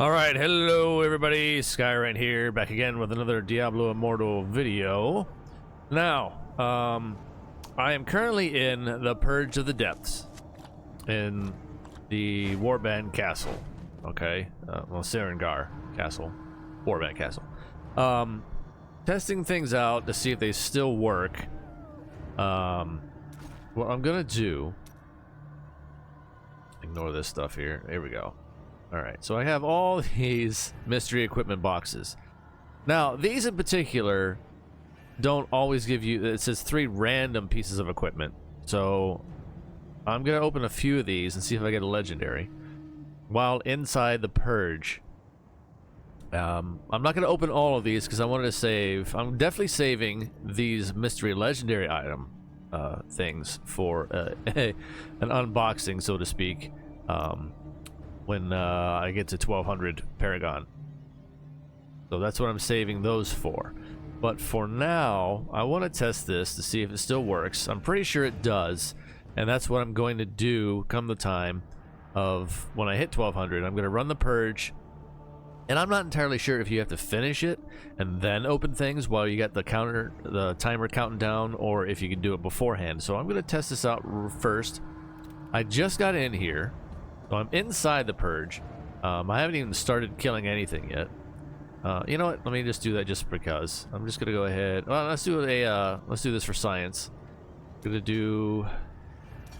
Alright, hello everybody, Sky right here, back again with another Diablo Immortal video. Now, I am currently in the Purge of the Depths, in the Warband Castle, okay? Well, Serengar Castle, Warband Castle. Testing things out to see if they still work. What I'm gonna do, ignore this stuff here, there we go. Alright, so I have all these mystery equipment boxes. Now, these in particular don't always give you, it says 3 random pieces of equipment. So, I'm going to open a few of these and see if I get a legendary. While inside the Purge. I'm not going to open all of these because I wanted to save, I'm definitely saving these mystery legendary item things for an unboxing, so to speak. When I get to 1200 Paragon. So that's what I'm saving those for. But for now, I want to test this to see if it still works. I'm pretty sure it does. And that's what I'm going to do come the time of when I hit 1200. I'm going to run the Purge. And I'm not entirely sure if you have to finish it and then open things while you got the timer counting down, or if you can do it beforehand. So I'm going to test this out first. I just got in here. So I'm inside the Purge. I haven't even started killing anything yet. You know what? Let me just do that just because. I'm just gonna go ahead. Well, let's do this for science. I'm gonna do.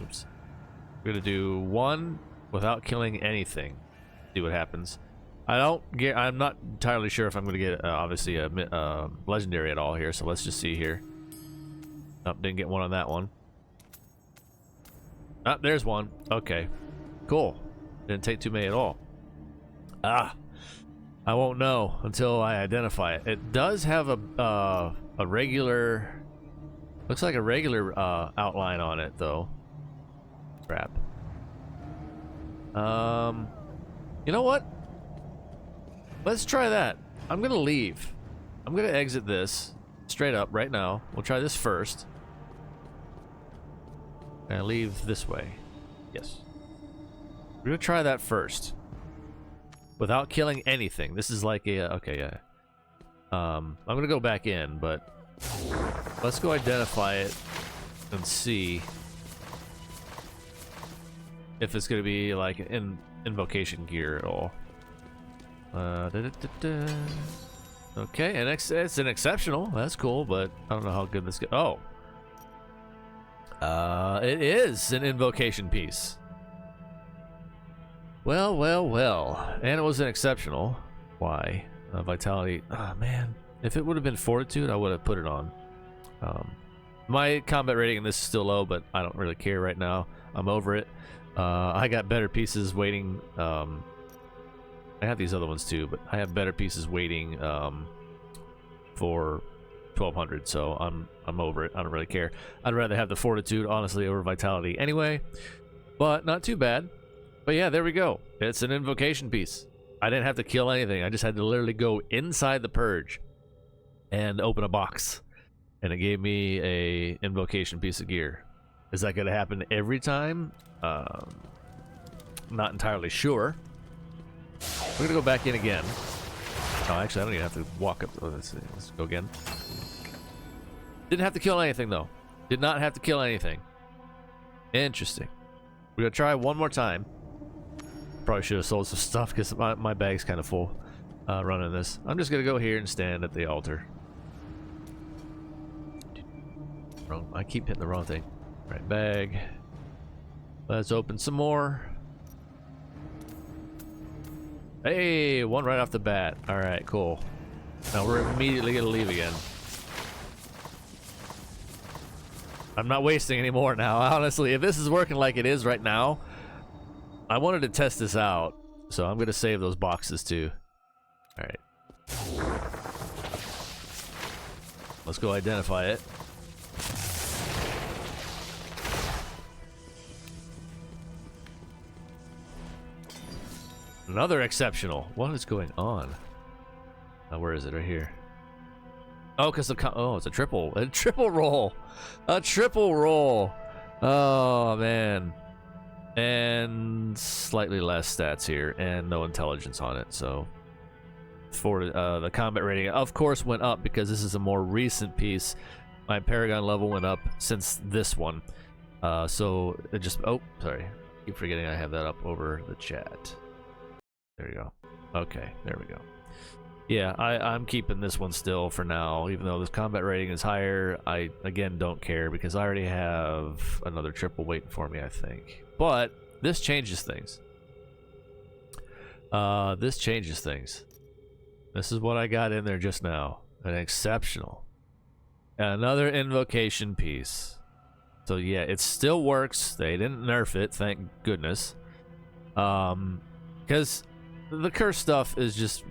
Oops. I'm gonna do 1 without killing anything. See what happens. I'm not entirely sure if I'm gonna get obviously a legendary at all here. So let's just see here. Oh, didn't get one on that one. Ah, there's one. Okay. Cool. Didn't take too many at all. I won't know until I identify it. It does have a regular, looks like a regular outline on it though. Crap. You know what? Let's try that. I'm gonna leave. I'm gonna exit this straight up right now. We'll try this first. And leave this way. Yes. We're gonna try that first, without killing anything. This is like a okay, yeah. I'm gonna go back in, but let's go identify it and see if it's gonna be like an invocation gear at all. Okay, and it's an exceptional. That's cool, but I don't know how good this goes. Oh, it is an invocation piece. Well, well, well. And it was an exceptional. Why? Vitality. Oh, man. If it would have been Fortitude, I would have put it on. My combat rating in this is still low, but I don't really care right now. I'm over it. I got better pieces waiting. I have these other ones too, but I have better pieces waiting for 1200, so I'm over it. I don't really care. I'd rather have the Fortitude, honestly, over Vitality anyway. But not too bad. But yeah, there we go. It's an invocation piece. I didn't have to kill anything. I just had to literally go inside the Purge and open a box. And it gave me a invocation piece of gear. Is that going to happen every time? Not entirely sure. We're going to go back in again. Oh, actually, I don't even have to walk up. Oh, let's go again. Didn't have to kill anything, though. Did not have to kill anything. Interesting. We're going to try one more time. Probably should have sold some stuff because my bag's kind of full running this. I'm just gonna go here and stand at the altar. I keep hitting the wrong thing. Right, bag. Let's open some more. Hey, one right off the bat. All right, cool. Now we're immediately gonna leave again. I'm not wasting any more now. Honestly, if this is working like it is right now, I wanted to test this out, so I'm going to save those boxes too. Alright. Let's go identify it. Another exceptional. What is going on? Where is it? Right here. Oh, because it's a triple roll. A triple roll. Oh, man. and slightly less stats here, and no intelligence on it. So for the combat rating, of course, went up because this is a more recent piece. My Paragon level went up since this one. So it just, oh, sorry. Keep forgetting I have that up over the chat. There you go. Okay, there we go. Yeah, I'm keeping this one still for now, even though this combat rating is higher. I, again, don't care because I already have another triple waiting for me, I think. But this changes things. This changes things. This is what I got in there just now. An exceptional. Another invocation piece. So yeah, it still works. They didn't nerf it, thank goodness. Because the curse stuff is just,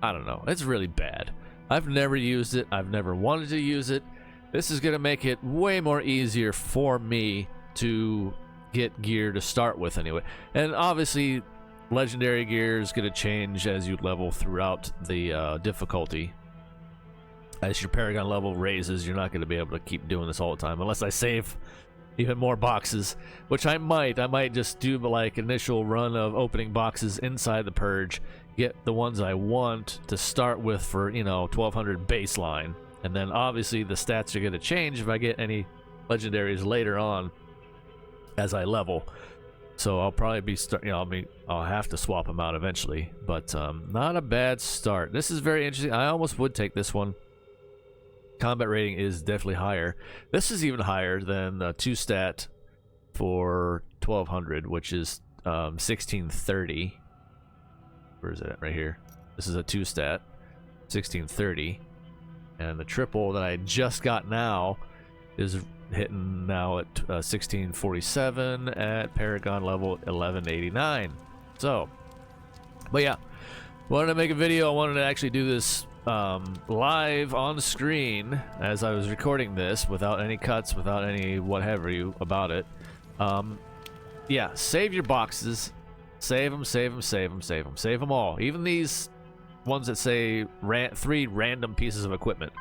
I don't know, it's really bad. I've never used it. I've never wanted to use it. This is gonna make it way more easier for me to get gear to start with anyway. And obviously, legendary gear is gonna change as you level throughout the difficulty. As your Paragon level raises, you're not going to be able to keep doing this all the time unless I save even more boxes, which I might. I might just do like initial run of opening boxes inside the purge, get the ones I want to start with for, you know, 1200 baseline, and then obviously the stats are going to change if I get any legendaries later on as I level. So I'll probably be I'll have to swap them out eventually, but not a bad start. This is very interesting. I almost would take this one. Combat rating is definitely higher. This is even higher than 2-stat for 1200, which is 1630. Where is it at? Right here. This is a 2-stat, 1630. And the triple that I just got now is hitting now at 1647 at Paragon level 1189. So, but yeah, wanted to make a video. I wanted to actually do this live on screen as I was recording this without any cuts, without any whatever you about it. Yeah, save your boxes. Save them, save them, save them, save them. Save them all. Even these ones that say 3 random pieces of equipment.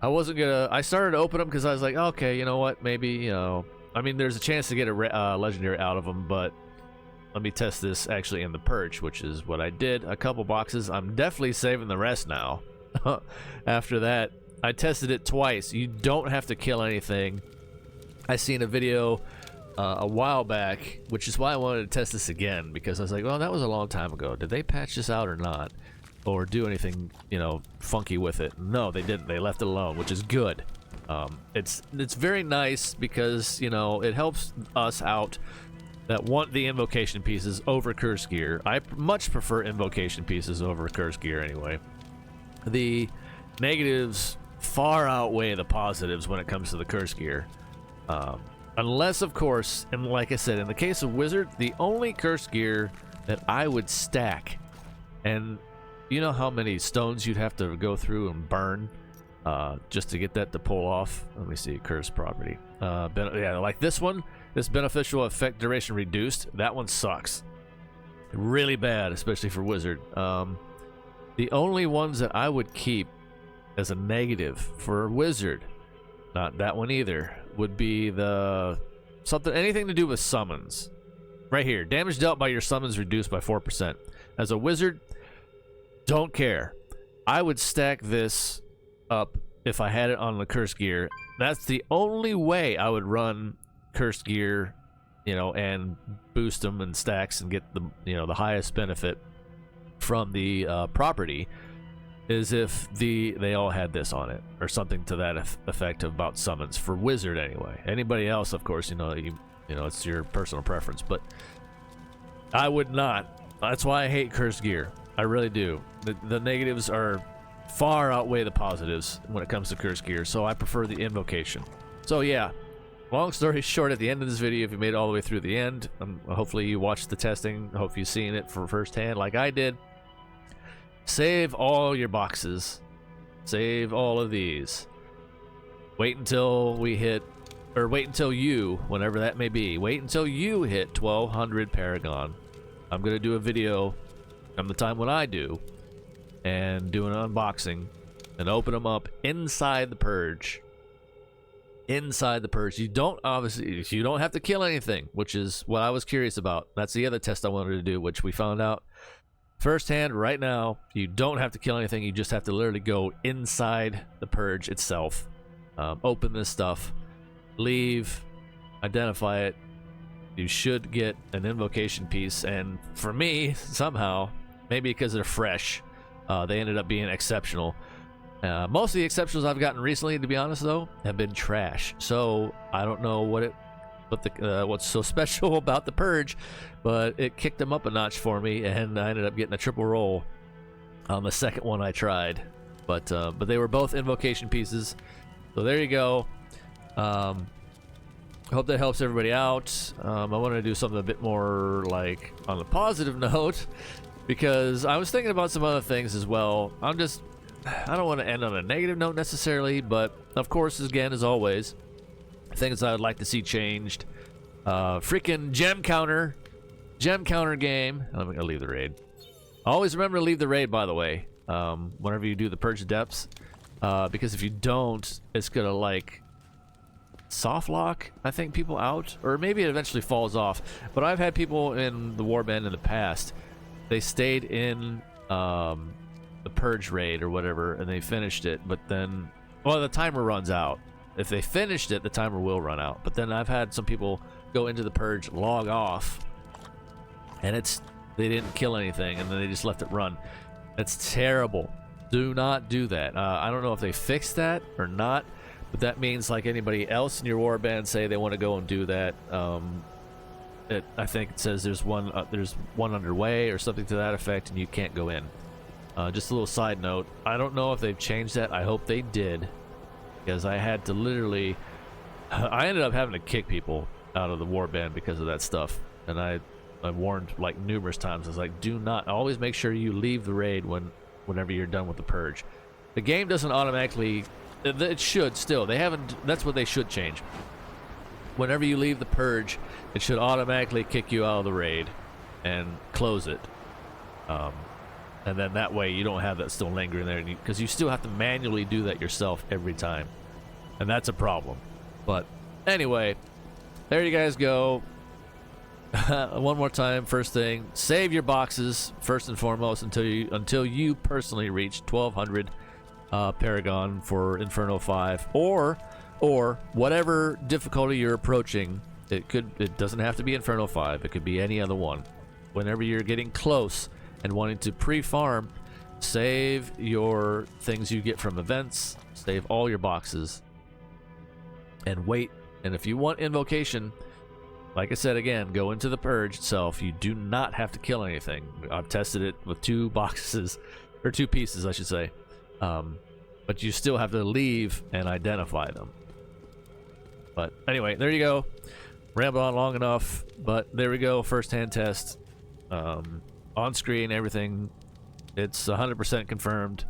I started to open them because I was like, okay, you know what, maybe, you know, I mean, there's a chance to get a legendary out of them, but let me test this actually in the purge, which is what I did. A couple boxes. I'm definitely saving the rest now. After that, I tested it twice. You don't have to kill anything. I seen a video a while back, which is why I wanted to test this again, because I was like, well, that was a long time ago. Did they patch this out or not? Or do anything, you know, funky with it? No, they didn't. They left it alone, which is good. It's very nice because, you know, it helps us out that want the invocation pieces over curse gear. I much prefer invocation pieces over curse gear anyway. The negatives far outweigh the positives when it comes to the curse gear. Unless, of course, and like I said, in the case of Wizard, the only curse gear that I would stack, and you know how many stones you'd have to go through and burn just to get that to pull off? Let me see, curse property. Yeah, like this one. This beneficial effect duration reduced. That one sucks. Really bad, especially for Wizard. The only ones that I would keep as a negative for Wizard, not that one either, would be anything to do with summons. Right here, damage dealt by your summons reduced by 4%. As a Wizard, don't care. I would stack this up if I had it on the curse gear. That's the only way I would run cursed gear, you know, and boost them and stacks and get the, you know, the highest benefit from the property, is if they all had this on it or something to that effect about summons for Wizard anyway. Anybody else, of course, you know, it's your personal preference, but I would not. That's why I hate cursed gear. I really do. The negatives are far outweigh the positives when it comes to cursed gear, so I prefer the invocation. So yeah. Long story short, at the end of this video, if you made it all the way through the end, hopefully you watched the testing, hope you've seen it for firsthand like I did. Save all your boxes. Save all of these. Wait until we hit, or wait until you, whenever that may be, wait until you hit 1200 Paragon. I'm going to do a video from the time when I do, and do an unboxing, and open them up inside the purge. inside the purge. You don't have to kill anything, which is what I was curious about. That's the other test I wanted to do, which we found out firsthand right now. You don't have to kill anything. You just have to literally go inside the purge itself, open this stuff, leave, identify it. You should get an invocation piece, and for me, somehow, maybe because they're fresh, they ended up being exceptional. Most of the exceptions I've gotten recently, to be honest, though, have been trash. So I don't know what's so special about the purge, but it kicked them up a notch for me, and I ended up getting a triple roll on the second one I tried. But they were both invocation pieces, so there you go. Hope that helps everybody out. I want to do something a bit more like on a positive note, because I was thinking about some other things as well. I don't want to end on a negative note necessarily, but of course, again, as always, things I would like to see changed. Freaking gem counter game. I'm gonna leave the raid. Always remember to leave the raid, by the way, whenever you do the Purge of Depths, because if you don't, it's gonna like soft lock, I think, people out, or maybe it eventually falls off. But I've had people in the Warband in the past, they stayed in the Purge raid or whatever, and they finished it, but then, well, the timer runs out. If they finished it, the timer will run out. But then I've had some people go into the Purge, log off, and they didn't kill anything, and then they just let it run. That's terrible. Do not do that. I don't know if they fixed that or not, but that means, like anybody else in your warband, say they want to go and do that. I think it says there's one underway or something to that effect, and you can't go in. Just a little side note. I don't know if they've changed that. I hope they did, because I had to literally. I ended up having to kick people out of the warband because of that stuff, and I warned like numerous times. I was like, do not. Always make sure you leave the raid whenever you're done with the purge. The game doesn't automatically. It should still. They haven't. That's what they should change. Whenever you leave the purge, it should automatically kick you out of the raid and close it. And then that way you don't have that still lingering there, because you still have to manually do that yourself every time, and that's a problem. But anyway, there you guys go. One more time. First thing, save your boxes first and foremost until you personally reach 1200 Paragon for Inferno 5, or whatever difficulty you're approaching. It doesn't have to be Inferno 5. It could be any other one. Whenever you're getting close and wanting to pre-farm, save your things you get from events, save all your boxes, and wait. And if you want invocation, like I said again, go into the purge itself. You do not have to kill anything. I've tested it with 2 boxes, or 2 pieces, I should say. But you still have to leave and identify them. But anyway, there you go. Rambled on long enough, but there we go. First-hand test. On screen, everything. It's 100% confirmed.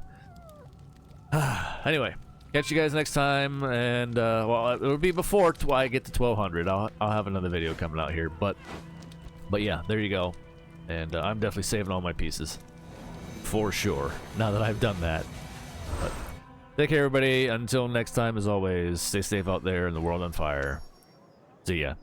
Anyway, catch you guys next time, and well, it'll be before I get to 1200. I'll have another video coming out here, but yeah, there you go. And I'm definitely saving all my pieces for sure now that I've done that. But take care, everybody. Until next time, as always, stay safe out there in the world on fire. See ya.